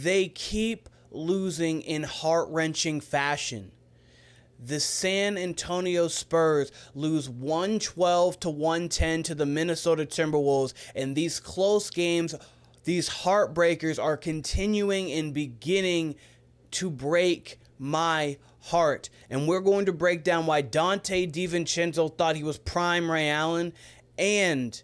They keep losing in heart-wrenching fashion. The San Antonio Spurs lose 112 to 110 to the Minnesota Timberwolves, and these close games, these heartbreakers are continuing and beginning to break my heart. And we're going to break down why Donte DiVincenzo thought he was prime Ray Allen and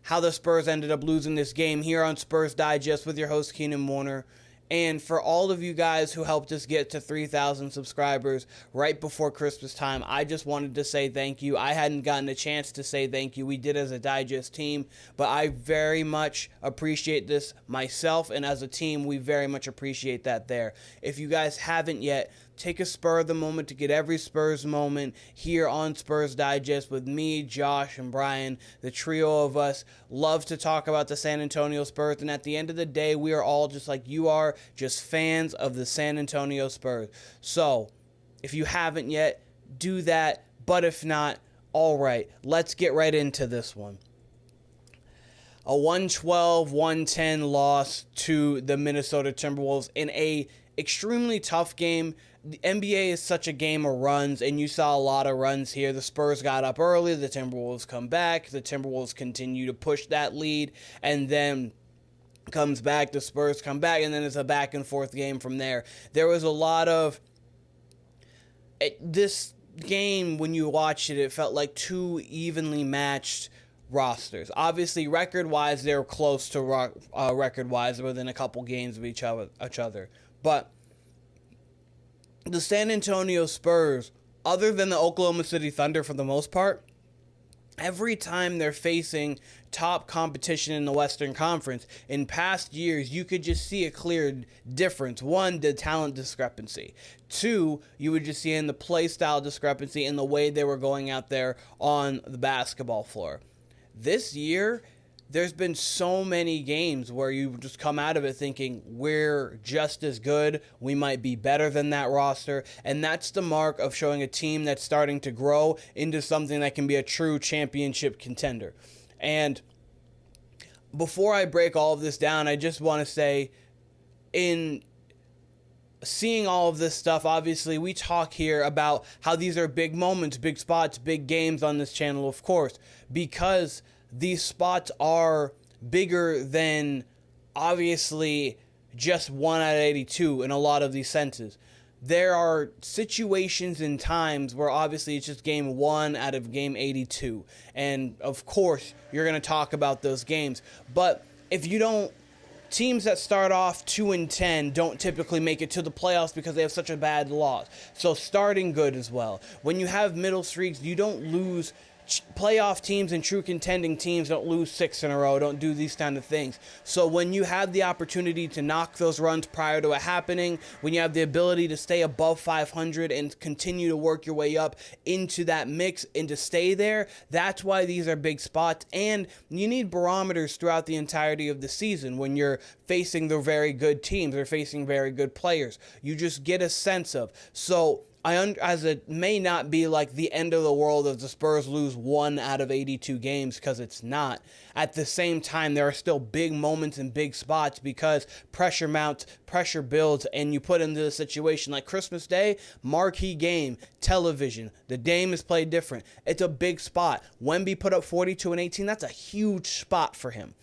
how the Spurs ended up losing this game here on Spurs Digest with your host Keenan Warner. And for all of you guys who helped us get to 3,000 subscribers right before Christmas time, I just wanted to say thank you. I hadn't gotten a chance to say thank you. We did as a Digest team, but I very much appreciate this myself, and as a team, we very much appreciate that there. If you guys haven't yet, take a spur of the moment to get every Spurs moment here on Spurs Digest with me, Josh, and Brian. The trio of us love to talk about the San Antonio Spurs, and at the end of the day, we are all just like you are, just fans of the San Antonio Spurs. So, if you haven't yet, do that, but if not, all right, let's get right into this one. A 112-110 loss to the Minnesota Timberwolves in a extremely tough game. The NBA is such a game of runs, and you saw a lot of runs here. The Spurs got up early, the Timberwolves come back, the Timberwolves continue to push that lead, and then comes back, the Spurs come back, and then it's a back and forth game from there. There was a lot of this game, when you watched it, it felt like two evenly matched rosters. Obviously, record-wise, they were close to record-wise, within a couple games of each other. But the San Antonio Spurs, other than the Oklahoma City Thunder for the most part, every time they're facing top competition in the Western Conference, in past years, you could just see a clear difference. One, the talent discrepancy. Two, you would just see in the play style discrepancy in the way they were going out there on the basketball floor. This year, there's been so many games where you just come out of it thinking we're just as good, we might be better than that roster, and that's the mark of showing a team that's starting to grow into something that can be a true championship contender. And before I break all of this down, I just want to say, in seeing all of this stuff, obviously we talk here about how these are big moments, big spots, big games on this channel, of course, because these spots are bigger than, obviously, just 1 out of 82 in a lot of these senses. There are situations and times where, obviously, it's just game 1 out of game 82. And, of course, you're going to talk about those games. But if you don't, teams that start off 2-10 don't typically make it to the playoffs because they have such a bad loss. So starting good as well. When you have middle streaks, you don't lose. Playoff teams and true contending teams don't lose 6 in a row, don't do these kind of things. So when you have the opportunity to knock those runs prior to it happening, when you have the ability to stay above 500 and continue to work your way up into that mix and to stay there, that's why these are big spots. And you need barometers throughout the entirety of the season when you're facing the very good teams or facing very good players. You just get a sense of. So as it may not be like the end of the world if the Spurs lose 1 out of 82 games, because it's not. At the same time, there are still big moments and big spots because pressure mounts, pressure builds, and you put into a situation like Christmas Day, marquee game, television. The game is played different. It's a big spot. Wemby put up 42 and 18. That's a huge spot for him.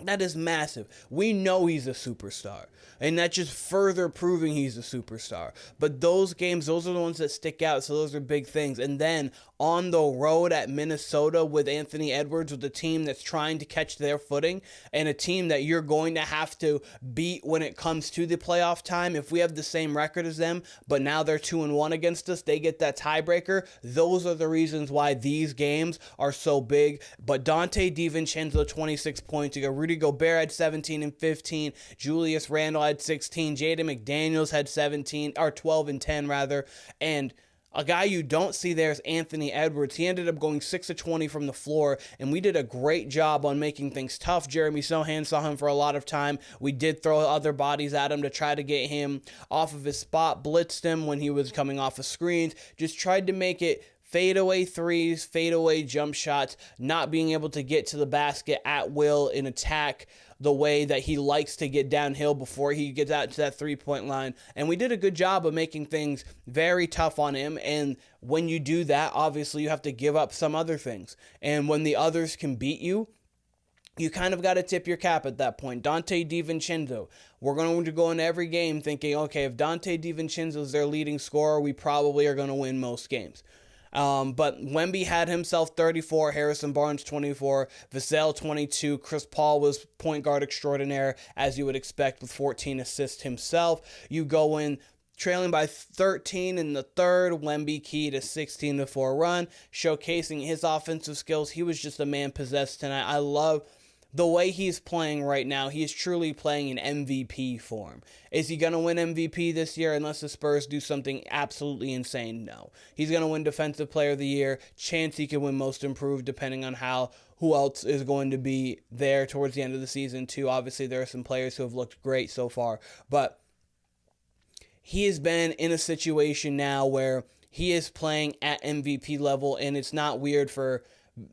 That is massive. We know he's a superstar. And that's just further proving he's a superstar. But those games, those are the ones that stick out. So those are big things. And then on the road at Minnesota with Anthony Edwards, with a team that's trying to catch their footing and a team that you're going to have to beat when it comes to the playoff time. If we have the same record as them, but now they're 2-1 against us, they get that tiebreaker. Those are the reasons why these games are so big. But Donte DiVincenzo, 26 points. You got Rudy Gobert had 17 and 15. Julius Randle had 16. Jaden McDaniels had 17, or 12 and 10 rather. And a guy you don't see there is Anthony Edwards. He ended up going 6 of 20 from the floor, and we did a great job on making things tough. Jeremy Sochan saw him for a lot of time. We did throw other bodies at him to try to get him off of his spot, blitzed him when he was coming off of screens, just tried to make it fadeaway threes, fadeaway jump shots, not being able to get to the basket at will in attack. the way that he likes to get downhill before he gets out to that three-point line. And we did a good job of making things very tough on him. And when you do that, obviously you have to give up some other things. And when the others can beat you, you kind of got to tip your cap at that point. Donte DiVincenzo, we're going to go into every game thinking, okay, if Donte DiVincenzo is their leading scorer, we probably are going to win most games. But Wemby had himself 34, Harrison Barnes 24, Vassell 22, Chris Paul was point guard extraordinaire, as you would expect, with 14 assists himself. You go in trailing by 13 in the third, Wemby keyed a 16-4 run, showcasing his offensive skills. He was just a man possessed tonight. I love the way he's playing right now. He is truly playing in MVP form. Is he going to win MVP this year unless the Spurs do something absolutely insane? No. He's going to win Defensive Player of the Year. Chance he can win Most Improved depending on who else is going to be there towards the end of the season too. Obviously, there are some players who have looked great so far, but he has been in a situation now where he is playing at MVP level, and it's not weird for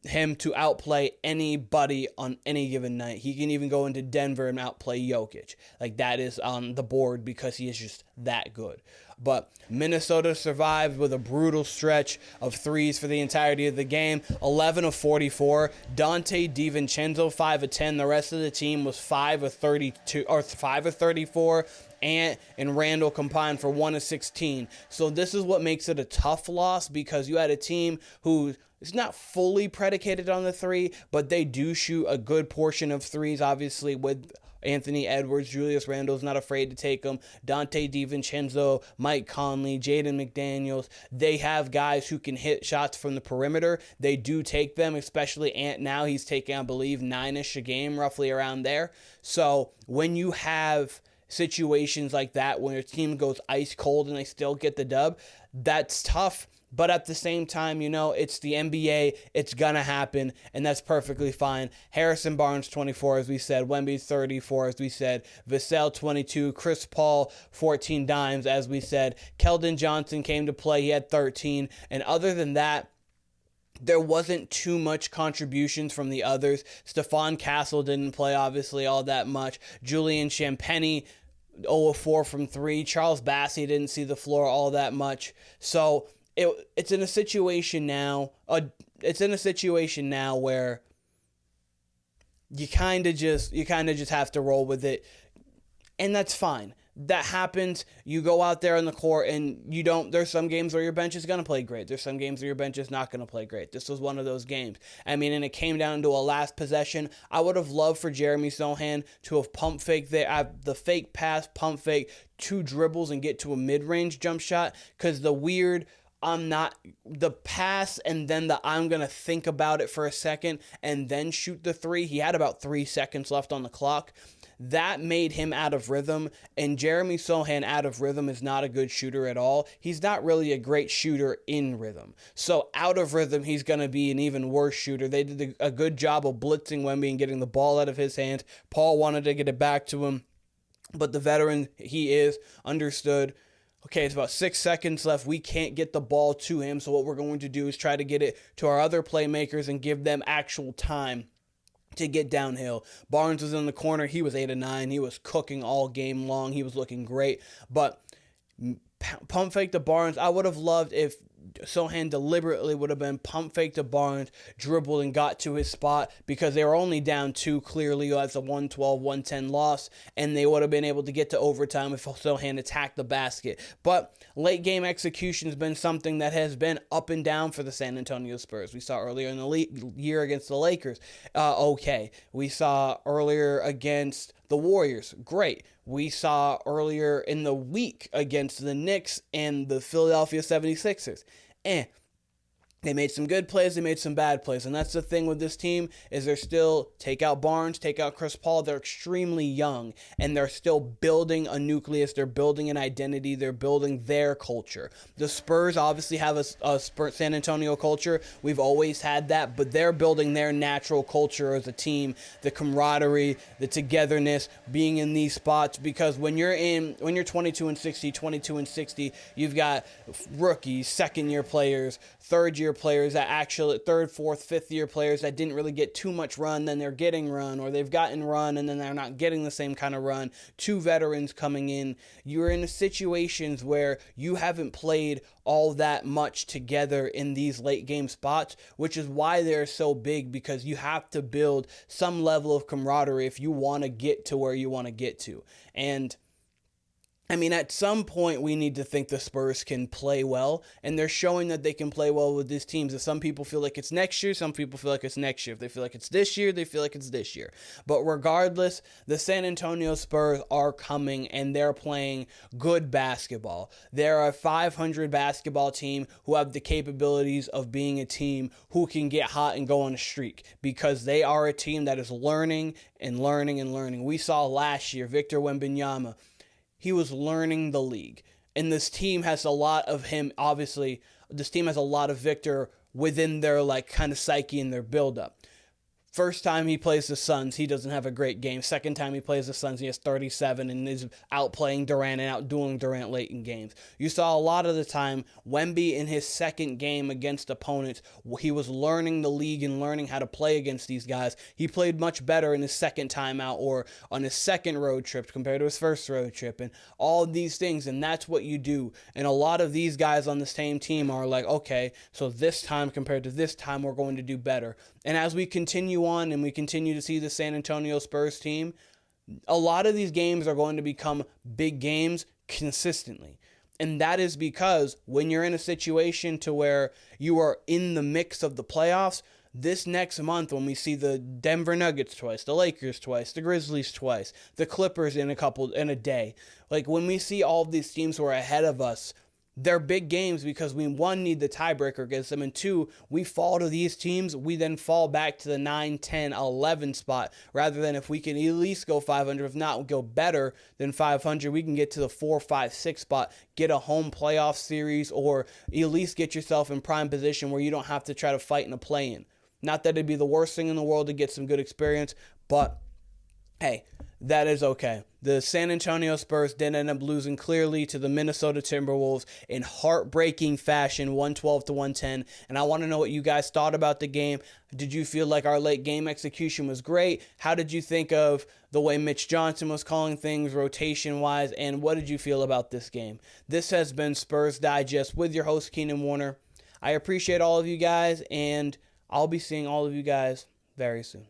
him to outplay anybody on any given night. He can even go into Denver and outplay Jokic. Like, that is on the board because he is just that good. But Minnesota survived with a brutal stretch of threes for the entirety of the game. 11 of 44. Donte DiVincenzo 5 of 10. The rest of the team was 5 of 32 or 5 of 34. And Randall combined for 1 of 16. So this is what makes it a tough loss, because you had a team who is not fully predicated on the three, but they do shoot a good portion of threes, obviously, with Anthony Edwards. Julius Randle's not afraid to take them. Donte DiVincenzo, Mike Conley, Jaden McDaniels. They have guys who can hit shots from the perimeter. They do take them, especially Ant now. He's taking, I believe, 9-ish a game, roughly around there. So when you have situations like that, when your team goes ice cold and they still get the dub, that's tough. But at the same time, it's the NBA. It's going to happen, and that's perfectly fine. Harrison Barnes, 24, as we said. Wemby, 34, as we said. Vassell, 22. Chris Paul, 14 dimes, as we said. Keldon Johnson came to play. He had 13. And other than that, there wasn't too much contributions from the others. Stephon Castle didn't play, obviously, all that much. Julian Champagnie, 0 of 4 from 3. Charles Bassey didn't see the floor all that much. So it's in a situation now. It's in a situation now where you kind of just have to roll with it, and that's fine. That happens. You go out there on the court and there's some games where your bench is going to play great. There's some games where your bench is not going to play great. This was one of those games. And it came down to a last possession. I would have loved for Jeremy Sochan to have pump faked the fake pass, pump fake, 2 dribbles and get to a mid-range jump shot, because the pass and then I'm going to think about it for a second and then shoot the 3. He had about 3 seconds left on the clock. That made him out of rhythm, and Jeremy Sochan out of rhythm is not a good shooter at all. He's not really a great shooter in rhythm. So out of rhythm, he's going to be an even worse shooter. They did a good job of blitzing Wemby and getting the ball out of his hands. Paul wanted to get it back to him, but the veteran he is understood. Okay, it's about 6 seconds left. We can't get the ball to him, so what we're going to do is try to get it to our other playmakers and give them actual time to get downhill. Barnes was in the corner. He was 8 of 9. He was cooking all game long. He was looking great. But pump fake to Barnes, I would have loved if Sochan deliberately would have been pump fake to Barnes, dribbled and got to his spot, because they were only down 2 clearly as a 112-110 loss, and they would have been able to get to overtime if Sochan attacked the basket. But late game execution has been something that has been up and down for the San Antonio Spurs. We saw earlier in the year against the Lakers. Okay. We saw earlier against the Warriors. Great. We saw earlier in the week against the Knicks and the Philadelphia 76ers. They made some good plays, they made some bad plays, and that's the thing with this team, is they're still, take out Barnes, take out Chris Paul, they're extremely young, and they're still building a nucleus, they're building an identity, they're building their culture. The Spurs obviously have a San Antonio culture, we've always had that, but they're building their natural culture as a team, the camaraderie, the togetherness, being in these spots, because when you're 22 and 60, you've got rookies, second-year players, third-year players that actually, third, fourth, fifth year players that didn't really get too much run, then they're getting run, or they've gotten run and then they're not getting the same kind of run. 2 veterans coming in. You're in situations where you haven't played all that much together in these late game spots, which is why they're so big, because you have to build some level of camaraderie if you want to get to where you want to get to. And I mean, at some point, we need to think the Spurs can play well, and they're showing that they can play well with these teams. And some people feel like it's next year, some people feel like it's next year. If they feel like it's this year, they feel like it's this year. But regardless, the San Antonio Spurs are coming, and they're playing good basketball. They're a 500 basketball team who have the capabilities of being a team who can get hot and go on a streak, because they are a team that is learning and learning and learning. We saw last year, Victor Wembanyama, he was learning the league. And this team has a lot of him, obviously. This team has a lot of Victor within their kind of psyche and their buildup. First time he plays the Suns, he doesn't have a great game. Second time he plays the Suns, he has 37 and is outplaying Durant and outdoing Durant late in games. You saw a lot of the time, Wemby in his second game against opponents, he was learning the league and learning how to play against these guys. He played much better in his second time out or on his second road trip compared to his first road trip, and all of these things, and that's what you do. And a lot of these guys on the same team are like, okay, so this time compared to this time, we're going to do better. And as we continue on and we continue to see the San Antonio Spurs team, a lot of these games are going to become big games consistently. And that is because when you're in a situation to where you are in the mix of the playoffs, this next month when we see the Denver Nuggets twice, the Lakers twice, the Grizzlies twice, the Clippers in a day, when we see all of these teams who are ahead of us, they're big games because we, 1, need the tiebreaker against them, and 2, we fall to these teams, we then fall back to the 9, 10, 11 spot, rather than if we can at least go 500, if not go better than 500, we can get to the 4, 5, 6 spot, get a home playoff series, or at least get yourself in prime position where you don't have to try to fight in a play-in. Not that it'd be the worst thing in the world to get some good experience, but hey, that is okay. The San Antonio Spurs did end up losing clearly to the Minnesota Timberwolves in heartbreaking fashion, 112-110. And I want to know what you guys thought about the game. Did you feel like our late game execution was great? How did you think of the way Mitch Johnson was calling things rotation-wise? And what did you feel about this game? This has been Spurs Digest with your host, Keenan Warner. I appreciate all of you guys, and I'll be seeing all of you guys very soon.